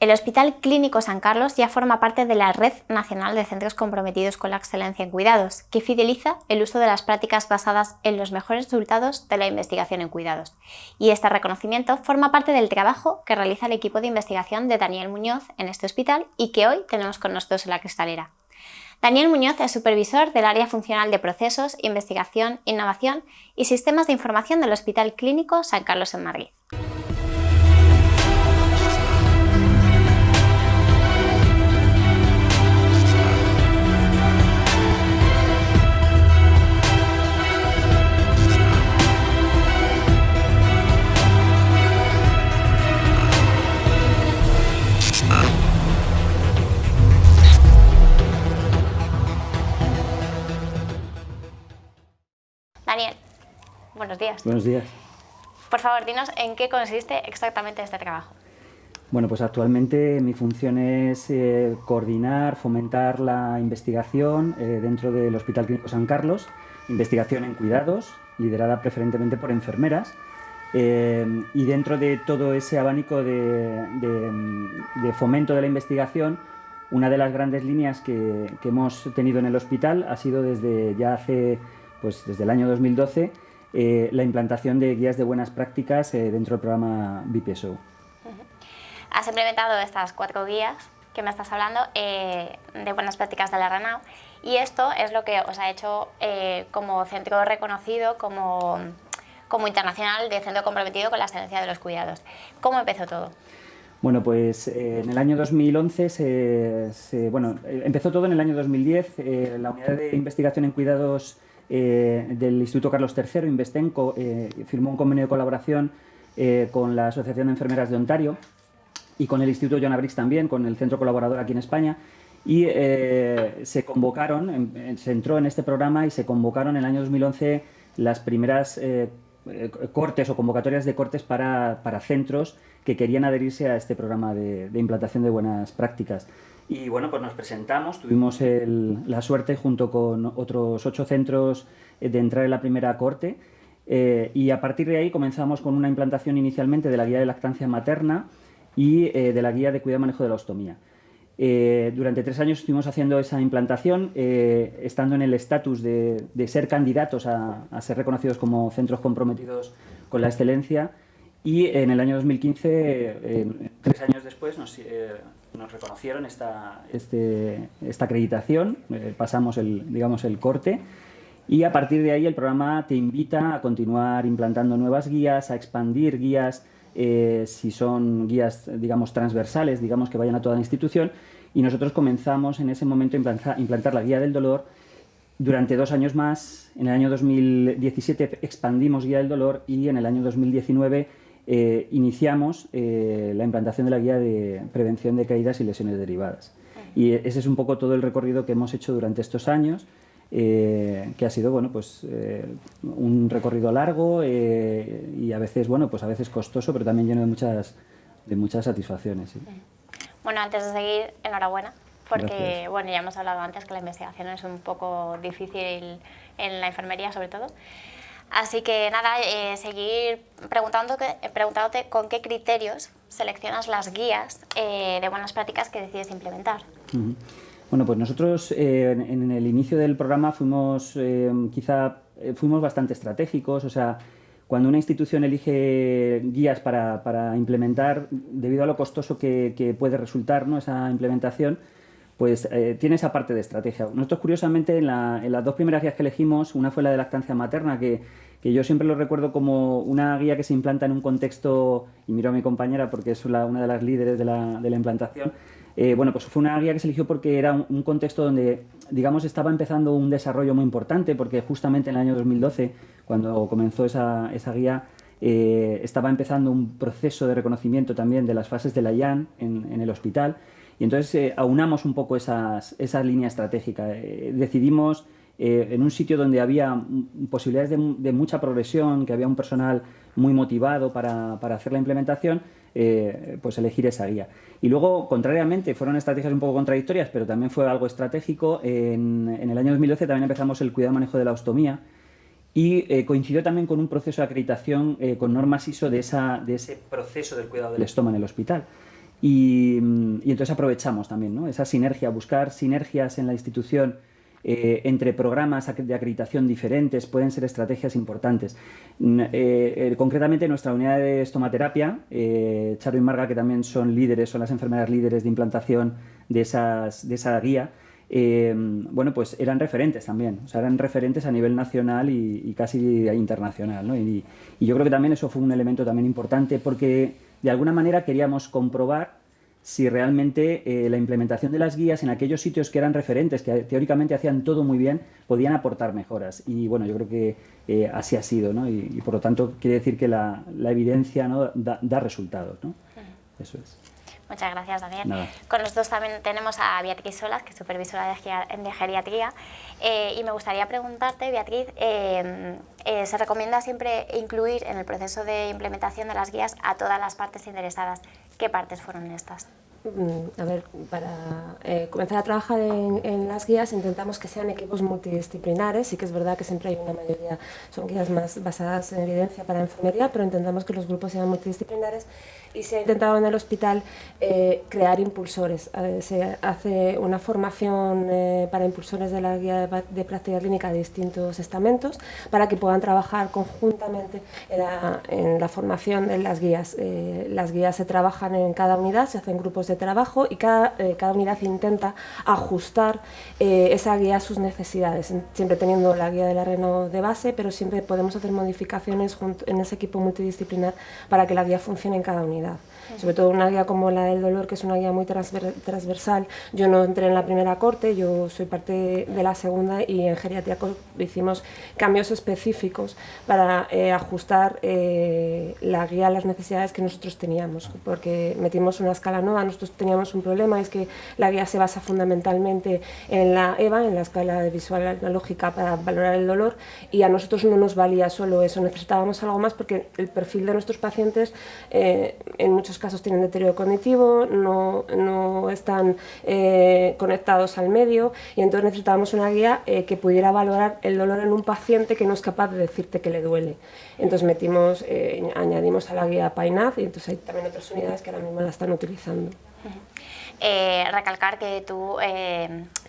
El Hospital Clínico San Carlos ya forma parte de la Red Nacional de Centros Comprometidos con la Excelencia en Cuidados, que fideliza el uso de las prácticas basadas en los mejores resultados de la investigación en cuidados. Y este reconocimiento forma parte del trabajo que realiza el equipo de investigación de Daniel Muñoz en este hospital y que hoy tenemos con nosotros en la cristalera. Daniel Muñoz es supervisor del área funcional de procesos, investigación, innovación y sistemas de información del Hospital Clínico San Carlos en Madrid. Daniel, buenos días. Buenos días. Por favor, dinos en qué consiste exactamente este trabajo. Bueno, pues actualmente mi función es coordinar, fomentar la investigación dentro del Hospital Clínico San Carlos, investigación en cuidados, liderada preferentemente por enfermeras, y dentro de todo ese abanico de fomento de la investigación, una de las grandes líneas que hemos tenido en el hospital ha sido desde el año 2012 la implantación de guías de buenas prácticas dentro del programa BPSO. Has implementado estas 4 guías que me estás hablando de buenas prácticas de la RANAO, y esto es lo que os ha hecho como centro reconocido, como internacional de centro comprometido con la excelencia de los cuidados. ¿Cómo empezó todo? Bueno, pues en el año 2011, empezó todo en el año 2010. La unidad de investigación en cuidados del Instituto Carlos III, Investenco, firmó un convenio de colaboración con la Asociación de Enfermeras de Ontario y con el Instituto Joanna Briggs también, con el centro colaborador aquí en España, y se entró en este programa y se convocaron en el año 2011 las primeras cortes o convocatorias de cortes para centros que querían adherirse a este programa de implantación de buenas prácticas. Y bueno, pues nos presentamos, tuvimos la suerte junto con otros 8 centros de entrar en la primera corte, y a partir de ahí comenzamos con una implantación inicialmente de la guía de lactancia materna y de la guía de cuidado y manejo de la ostomía. Durante 3 años estuvimos haciendo esa implantación, estando en el estatus de ser candidatos a ser reconocidos como centros comprometidos con la excelencia, y en el año 2015, 3 años después, nos reconocieron esta acreditación, pasamos el corte, y a partir de ahí el programa te invita a continuar implantando nuevas guías, a expandir guías, si son guías, digamos, transversales, digamos, que vayan a toda la institución, y nosotros comenzamos en ese momento a implantar la guía del dolor. Durante 2 años más, en el año 2017 expandimos guía del dolor, y en el año 2019 iniciamos la implantación de la guía de prevención de caídas y lesiones derivadas. Y ese es un poco todo el recorrido que hemos hecho durante estos años, que ha sido un recorrido largo y a veces costoso, pero también lleno de muchas satisfacciones. ¿Sí? Bueno, antes de seguir, enhorabuena, porque Gracias. ya hemos hablado antes que la investigación es un poco difícil en la enfermería, sobre todo. Así que nada, seguir preguntándote con qué criterios seleccionas las guías de buenas prácticas que decides implementar. Uh-huh. Bueno, pues nosotros en el inicio del programa fuimos bastante estratégicos. O sea, cuando una institución elige guías para implementar, debido a lo costoso que puede resultar, ¿no?, esa implementación, pues tiene esa parte de estrategia. Nosotros, curiosamente, en las 2 primeras guías que elegimos, una fue la de lactancia materna, que yo siempre lo recuerdo como una guía que se implanta en un contexto, y miro a mi compañera porque es una de las líderes de la implantación. Pues fue una guía que se eligió porque era un contexto donde, digamos, estaba empezando un desarrollo muy importante, porque justamente en el año 2012, cuando comenzó esa guía, estaba empezando un proceso de reconocimiento también de las fases de la IAN en el hospital, y entonces aunamos un poco esa línea estratégica. Decidimos, en un sitio donde había posibilidades de mucha progresión, que había un personal muy motivado para hacer la implementación, pues elegir esa guía. Y luego, contrariamente, fueron estrategias un poco contradictorias, pero también fue algo estratégico. En el año 2012 también empezamos el cuidado y manejo de la ostomía, y coincidió también con un proceso de acreditación con normas ISO de ese proceso del cuidado del estómago en el hospital. y entonces aprovechamos también, ¿no? Esa sinergia, buscar sinergias en la institución entre programas de acreditación diferentes pueden ser estrategias importantes. Concretamente, nuestra unidad de estomaterapia, Charo y Marga, que también son líderes, son las enfermeras líderes de implantación de esa guía, bueno, pues eran referentes también, o sea, eran referentes a nivel nacional y casi internacional, ¿no? Y yo creo que también eso fue un elemento también importante porque de alguna manera queríamos comprobar si realmente la implementación de las guías en aquellos sitios que eran referentes, que teóricamente hacían todo muy bien, podían aportar mejoras. Y bueno, yo creo que así ha sido, ¿no? Y por lo tanto quiere decir que la evidencia, ¿no? da resultados, ¿no? Eso es. Muchas gracias, Daniel. Nada. Con nosotros también tenemos a Beatriz Solas, que es supervisora de geriatría, y me gustaría preguntarte, Beatriz, se recomienda siempre incluir en el proceso de implementación de las guías a todas las partes interesadas. ¿Qué partes fueron estas? A ver, para comenzar a trabajar en las guías intentamos que sean equipos multidisciplinares. Sí que es verdad que siempre hay una mayoría, son guías más basadas en evidencia para enfermería, pero intentamos que los grupos sean multidisciplinares y se ha intentado en el hospital crear impulsores. Se hace una formación para impulsores de la guía de práctica clínica de distintos estamentos para que puedan trabajar conjuntamente en la formación de las guías. Las guías se trabajan en cada unidad, se hacen grupos de trabajo y cada unidad intenta ajustar esa guía a sus necesidades, siempre teniendo la guía de la RENO de base, pero siempre podemos hacer modificaciones en ese equipo multidisciplinar para que la guía funcione en cada unidad. Sobre todo una guía como la del dolor, que es una guía muy transversal. Yo no entré en la primera corte, yo soy parte de la segunda y en geriatría hicimos cambios específicos para ajustar la guía a las necesidades que nosotros teníamos, porque metimos una escala nueva. Nosotros teníamos un problema, es que la guía se basa fundamentalmente en la EVA, en la escala de visual analógica para valorar el dolor, y a nosotros no nos valía solo eso, necesitábamos algo más porque el perfil de nuestros pacientes en muchos casos tienen deterioro cognitivo, no están conectados al medio, y entonces necesitábamos una guía que pudiera valorar el dolor en un paciente que no es capaz de decirte que le duele. Entonces añadimos a la guía PAINAZ, y entonces hay también otras unidades que ahora mismo la están utilizando. Recalcar que tú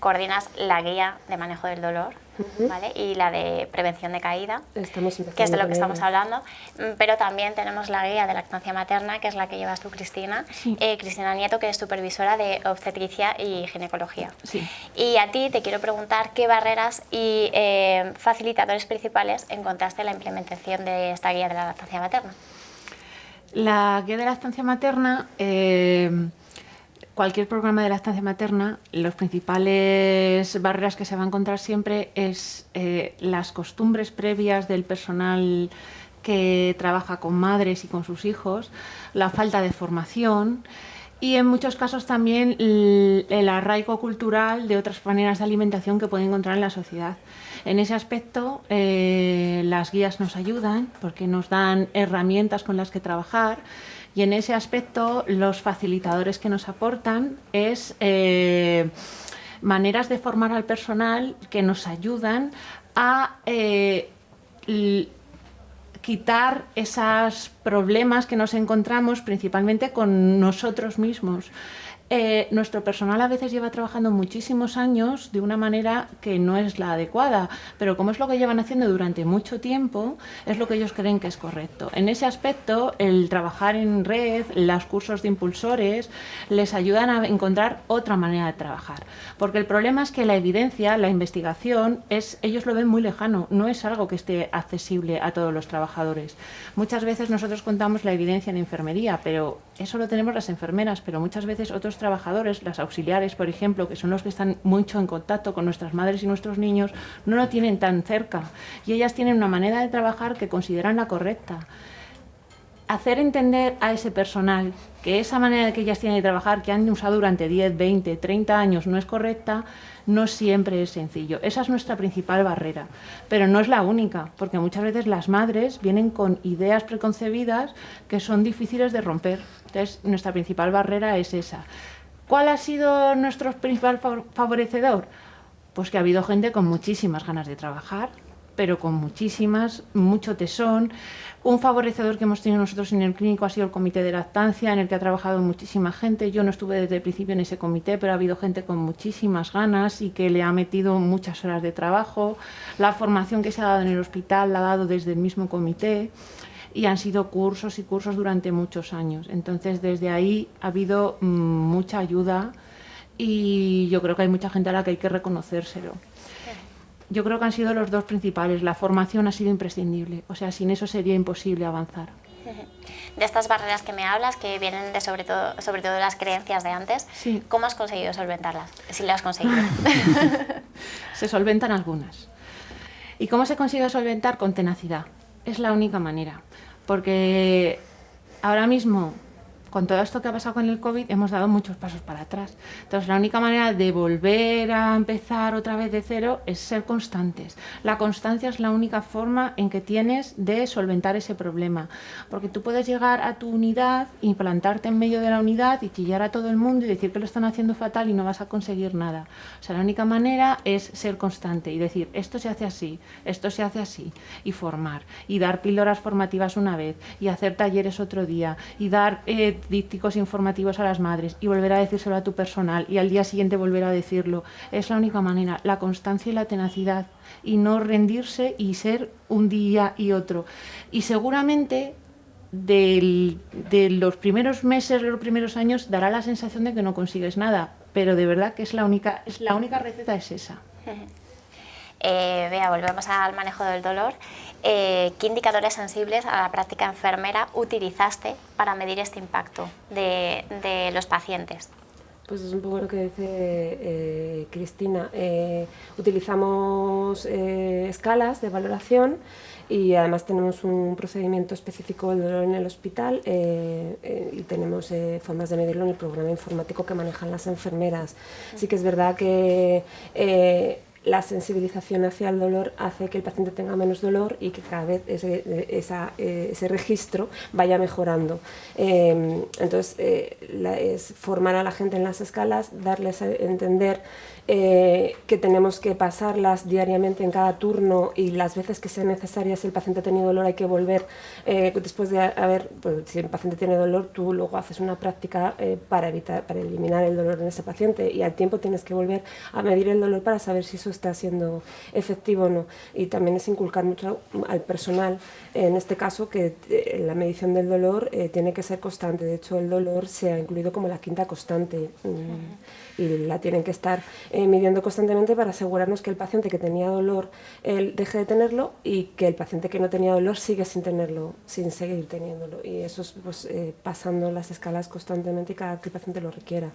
coordinas la guía de manejo del dolor, ¿vale? Y la de prevención de caída, que es de lo que estamos hablando, pero también tenemos la guía de lactancia materna, que es la que llevas tú, Cristina, sí. Cristina Nieto, que es supervisora de obstetricia y ginecología. Sí. Y a ti te quiero preguntar qué barreras y facilitadores principales encontraste en la implementación de esta guía de la lactancia materna. La guía de lactancia materna, cualquier programa de lactancia materna, las principales barreras que se va a encontrar siempre es las costumbres previas del personal que trabaja con madres y con sus hijos, la falta de formación y en muchos casos también el arraigo cultural de otras maneras de alimentación que pueden encontrar en la sociedad. En ese aspecto las guías nos ayudan porque nos dan herramientas con las que trabajar. Y en ese aspecto, los facilitadores que nos aportan es maneras de formar al personal que nos ayudan a quitar esos problemas que nos encontramos principalmente con nosotros mismos. Nuestro personal a veces lleva trabajando muchísimos años de una manera que no es la adecuada, pero como es lo que llevan haciendo durante mucho tiempo, es lo que ellos creen que es correcto. En ese aspecto, el trabajar en red, los cursos de impulsores, les ayudan a encontrar otra manera de trabajar. Porque el problema es que la evidencia, la investigación, ellos lo ven muy lejano, no es algo que esté accesible a todos los trabajadores. Muchas veces nosotros contamos la evidencia en enfermería, pero eso lo tenemos las enfermeras, pero muchas veces otros trabajadores, las auxiliares, por ejemplo, que son los que están mucho en contacto con nuestras madres y nuestros niños, no lo tienen tan cerca y ellas tienen una manera de trabajar que consideran la correcta. Hacer entender a ese personal que esa manera que ellas tienen de trabajar, que han usado durante 10, 20, 30 años, no es correcta, no siempre es sencillo. Esa es nuestra principal barrera, pero no es la única, porque muchas veces las madres vienen con ideas preconcebidas que son difíciles de romper. Entonces, nuestra principal barrera es esa. ¿Cuál ha sido nuestro principal favorecedor? Pues que ha habido gente con muchísimas ganas de trabajar, pero con mucho tesón. Un favorecedor que hemos tenido nosotros en el clínico ha sido el comité de lactancia, en el que ha trabajado muchísima gente. Yo no estuve desde el principio en ese comité, pero ha habido gente con muchísimas ganas y que le ha metido muchas horas de trabajo. La formación que se ha dado en el hospital la ha dado desde el mismo comité y han sido cursos y cursos durante muchos años. Entonces, desde ahí ha habido mucha ayuda y yo creo que hay mucha gente a la que hay que reconocérselo. Yo creo que han sido los dos principales. La formación ha sido imprescindible, o sea, sin eso sería imposible avanzar. De estas barreras que me hablas, que vienen de sobre todo de las creencias de antes, sí. ¿Cómo has conseguido solventarlas? Si las has conseguido. Se solventan algunas. ¿Y cómo se consigue solventar? Con tenacidad. Es la única manera. Porque ahora mismo, con todo esto que ha pasado con el COVID, hemos dado muchos pasos para atrás. Entonces, la única manera de volver a empezar otra vez de cero es ser constantes. La constancia es la única forma en que tienes de solventar ese problema. Porque tú puedes llegar a tu unidad y plantarte en medio de la unidad y chillar a todo el mundo y decir que lo están haciendo fatal y no vas a conseguir nada. O sea, la única manera es ser constante y decir, esto se hace así, esto se hace así, y formar, y dar píldoras formativas una vez, y hacer talleres otro día, y dar dípticos informativos a las madres y volver a decírselo a tu personal y al día siguiente volver a decirlo. Es la única manera, la constancia y la tenacidad, y no rendirse y ser un día y otro. Y seguramente de los primeros meses, los primeros años, dará la sensación de que no consigues nada, pero de verdad que es la única receta es esa. Bea, volvemos al manejo del dolor. ¿Qué indicadores sensibles a la práctica enfermera utilizaste para medir este impacto de los pacientes? Pues es un poco lo que dice Cristina. Utilizamos escalas de valoración y además tenemos un procedimiento específico del dolor en el hospital y tenemos formas de medirlo en el programa informático que manejan las enfermeras. Sí que es verdad que la sensibilización hacia el dolor hace que el paciente tenga menos dolor y que cada vez ese registro vaya mejorando. Entonces, es formar a la gente en las escalas, darles a entender que tenemos que pasarlas diariamente en cada turno y las veces que sean necesarias. Si el paciente ha tenido dolor hay que volver, después de haber, pues, si el paciente tiene dolor, tú luego haces una práctica para eliminar el dolor en ese paciente y al tiempo tienes que volver a medir el dolor para saber si eso está siendo efectivo o no. Y también es inculcar mucho al personal, en este caso, que la medición del dolor tiene que ser constante. De hecho, el dolor se ha incluido como la quinta constante y la tienen que estar midiendo constantemente para asegurarnos que el paciente que tenía dolor deje de tenerlo y que el paciente que no tenía dolor sigue sin tenerlo, sin seguir teniéndolo. Y eso es pues, pasando las escalas constantemente y cada que el paciente lo requiera.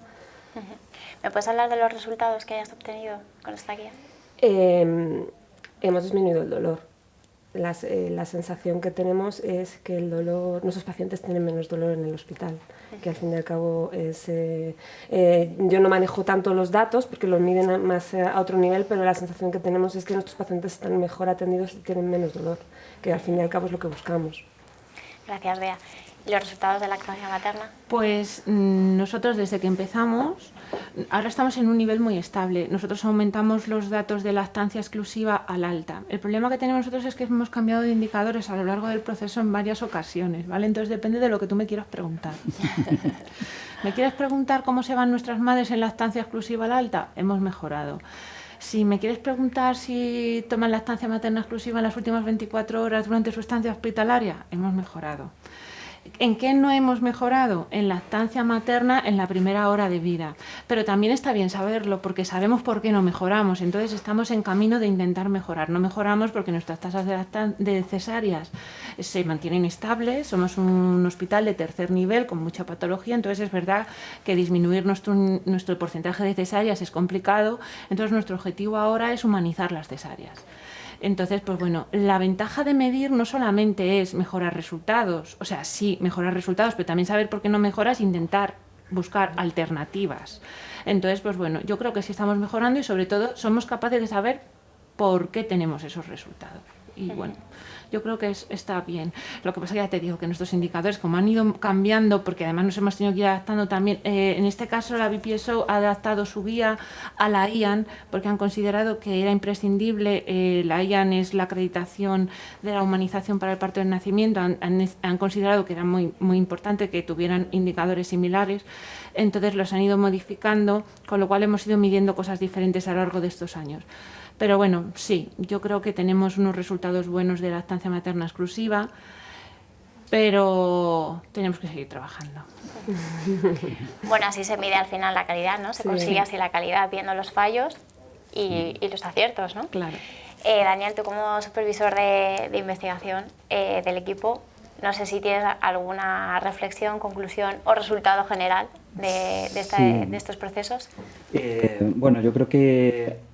¿Me puedes hablar de los resultados que hayas obtenido con esta guía? Hemos disminuido el dolor. La sensación que tenemos es que el dolor, nuestros pacientes tienen menos dolor en el hospital, que al fin y al cabo es... yo no manejo tanto los datos porque los miden más a otro nivel, pero la sensación que tenemos es que nuestros pacientes están mejor atendidos y tienen menos dolor, que al fin y al cabo es lo que buscamos. Gracias, Bea. ¿Y los resultados de la lactancia materna? Pues nosotros desde que empezamos, ahora estamos en un nivel muy estable. Nosotros aumentamos los datos de lactancia exclusiva al alta. El problema que tenemos nosotros es que hemos cambiado de indicadores a lo largo del proceso en varias ocasiones, ¿vale? Entonces depende de lo que tú me quieras preguntar. ¿Me quieres preguntar cómo se van nuestras madres en lactancia exclusiva al alta? Hemos mejorado. Si me quieres preguntar si toman lactancia materna exclusiva en las últimas 24 horas durante su estancia hospitalaria, hemos mejorado. ¿En qué no hemos mejorado? En lactancia materna en la primera hora de vida. Pero también está bien saberlo porque sabemos por qué no mejoramos. Entonces estamos en camino de intentar mejorar. No mejoramos porque nuestras tasas de cesáreas se mantienen estables. Somos un hospital de tercer nivel con mucha patología. Entonces es verdad que disminuir nuestro porcentaje de cesáreas es complicado. Entonces nuestro objetivo ahora es humanizar las cesáreas. Entonces, pues bueno, la ventaja de medir no solamente es mejorar resultados, o sea, sí, mejorar resultados, pero también saber por qué no mejoras e intentar buscar alternativas. Entonces, pues bueno, yo creo que sí estamos mejorando y sobre todo somos capaces de saber por qué tenemos esos resultados. y bueno, yo creo que está bien. Lo que pasa que ya te digo que nuestros indicadores, como han ido cambiando, porque además nos hemos tenido que ir adaptando también, en este caso la BPSO ha adaptado su guía a la IAN, porque han considerado que era imprescindible. La IAN es la acreditación de la humanización para el parto y el nacimiento. Han considerado que era muy, muy importante que tuvieran indicadores similares, entonces los han ido modificando, con lo cual hemos ido midiendo cosas diferentes a lo largo de estos años. Pero bueno, sí, yo creo que tenemos unos resultados buenos de lactancia materna exclusiva, pero tenemos que seguir trabajando. Bueno, así se mide al final la calidad, ¿no? Se consigue así la calidad viendo los fallos y los aciertos, ¿no? Claro. Daniel, tú como supervisor de investigación del equipo, no sé si tienes alguna reflexión, conclusión o resultado general de estos procesos. Bueno, yo creo que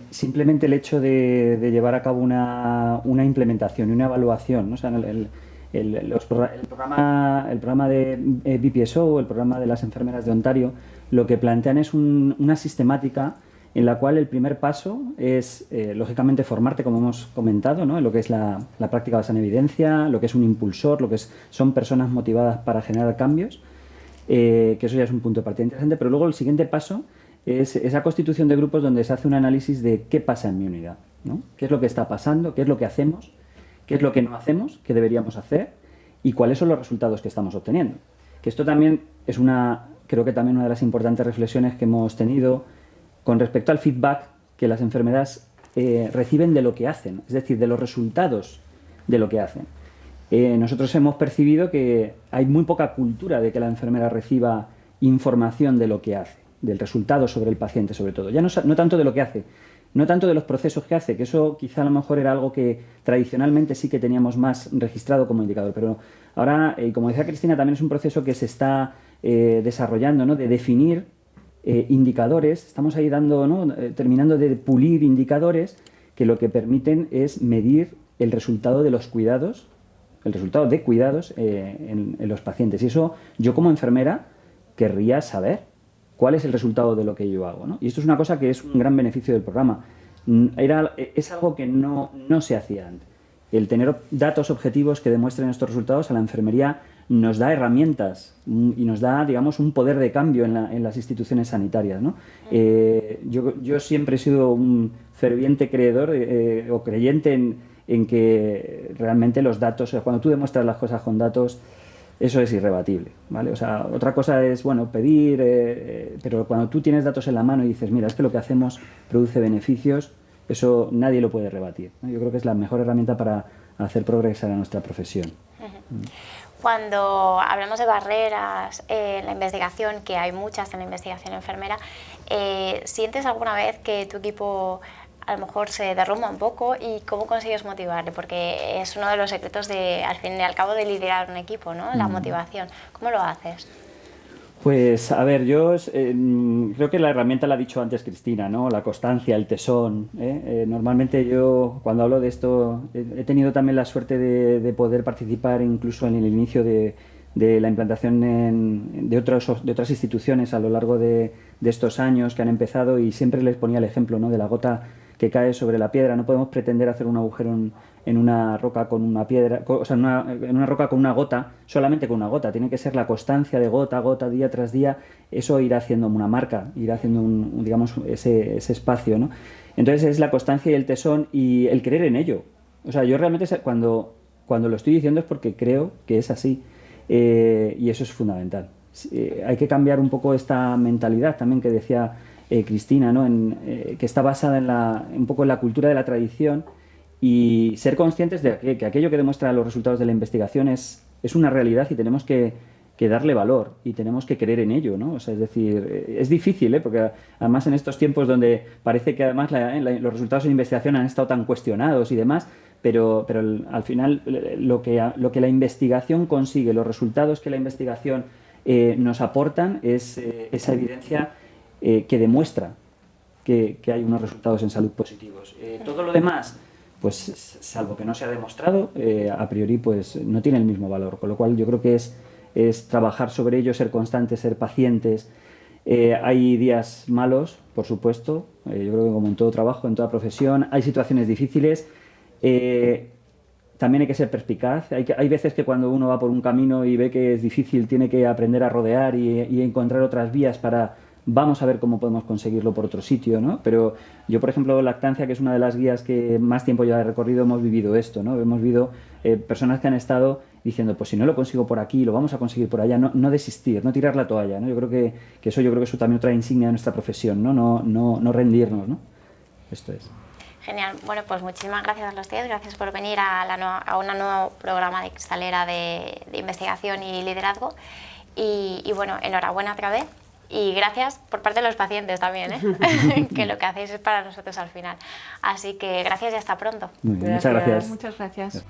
simplemente el hecho de llevar a cabo una implementación y una evaluación, ¿no? O sea, el programa de BPSO, el programa de las enfermeras de Ontario, lo que plantean es una sistemática en la cual el primer paso es, lógicamente, formarte, como hemos comentado, ¿no? En lo que es la práctica basada en evidencia, lo que es un impulsor, son personas motivadas para generar cambios, que eso ya es un punto de partida interesante, pero luego el siguiente paso es esa constitución de grupos donde se hace un análisis de qué pasa en mi unidad, ¿no? ¿Qué es lo que está pasando? ¿Qué es lo que hacemos? ¿Qué es lo que no hacemos? ¿Qué deberíamos hacer? ¿Y cuáles son los resultados que estamos obteniendo? Que esto también es creo que también una de las importantes reflexiones que hemos tenido con respecto al feedback que las enfermeras reciben de lo que hacen, es decir, de los resultados de lo que hacen. Nosotros hemos percibido que hay muy poca cultura de que la enfermera reciba información de lo que hace, del resultado sobre el paciente sobre todo. Ya no tanto de lo que hace, no tanto de los procesos que hace, que eso quizá a lo mejor era algo que tradicionalmente sí que teníamos más registrado como indicador, pero ahora, como decía Cristina, también es un proceso que se está desarrollando, ¿no? De definir indicadores. Estamos ahí terminando de pulir indicadores que lo que permiten es medir el resultado de los cuidados, el resultado de cuidados en los pacientes. Y eso yo como enfermera querría saber cuál es el resultado de lo que yo hago, ¿no? Y esto es una cosa que es un gran beneficio del programa. Es algo que no se hacía antes. El tener datos objetivos que demuestren estos resultados a la enfermería nos da herramientas y nos da, digamos, un poder de cambio en las instituciones sanitarias, ¿no? Yo siempre he sido un ferviente creedor o creyente en que realmente los datos, o sea, cuando tú demuestras las cosas con datos, eso es irrebatible, ¿vale? O sea, otra cosa es, bueno, pedir, pero cuando tú tienes datos en la mano y dices, mira, es que lo que hacemos produce beneficios, eso nadie lo puede rebatir, ¿no? Yo creo que es la mejor herramienta para hacer progresar a nuestra profesión. Cuando hablamos de barreras en la investigación, que hay muchas en la investigación enfermera, ¿sientes alguna vez que tu equipo a lo mejor se derrumba un poco y cómo consigues motivarle? Porque es uno de los secretos al fin y al cabo de liderar un equipo, ¿no? La motivación. ¿Cómo lo haces? Pues, a ver, yo creo que la herramienta la ha dicho antes Cristina, ¿no? La constancia, el tesón, ¿eh? Normalmente yo, cuando hablo de esto, he tenido también la suerte de poder participar incluso en el inicio de la implantación de otras instituciones a lo largo de estos años que han empezado, y siempre les ponía el ejemplo, ¿no? De la gota que cae sobre la piedra. No podemos pretender hacer un agujero en una roca con una piedra, o sea, en una roca con una gota, solamente con una gota. Tiene que ser la constancia de gota a gota, día tras día. Eso irá haciendo una marca, irá haciendo digamos, ese espacio, ¿no? Entonces es la constancia y el tesón y el creer en ello. O sea, yo realmente cuando lo estoy diciendo es porque creo que es así, y eso es fundamental. Hay que cambiar un poco esta mentalidad también que decía Cristina, ¿no? Que está basada un poco en la cultura de la tradición, y ser conscientes de que aquello que demuestra los resultados de la investigación es una realidad y tenemos que darle valor y tenemos que creer en ello, ¿no? O sea, es decir, es difícil, porque además en estos tiempos donde parece que además los resultados de la investigación han estado tan cuestionados y demás, pero al final lo que la investigación consigue, los resultados que la investigación nos aportan es esa evidencia que demuestra que hay unos resultados en salud positivos. Todo lo demás, pues salvo que no se ha demostrado, a priori pues no tiene el mismo valor, con lo cual yo creo que es trabajar sobre ello, ser constantes, ser pacientes. Hay días malos, por supuesto, yo creo que como en todo trabajo, en toda profesión, hay situaciones difíciles, También hay que ser perspicaz. Hay veces que cuando uno va por un camino y ve que es difícil, tiene que aprender a rodear y encontrar otras vías para... Vamos a ver cómo podemos conseguirlo por otro sitio, ¿no? Pero yo, por ejemplo, Lactancia, que es una de las guías que más tiempo lleva de recorrido, hemos vivido esto, ¿no? Hemos vivido personas que han estado diciendo, pues si no lo consigo por aquí, lo vamos a conseguir por allá. No desistir, no tirar la toalla, ¿no? Yo creo que eso es también otra insignia de nuestra profesión, ¿no? No rendirnos, ¿no? Esto es. Genial. Bueno, pues muchísimas gracias a los 10, gracias por venir a un nuevo programa de Cristalera de investigación y liderazgo. Y bueno, enhorabuena otra vez. Y gracias por parte de los pacientes también, que lo que hacéis es para nosotros al final. Así que gracias y hasta pronto. Muy bien, muchas gracias. Muchas gracias.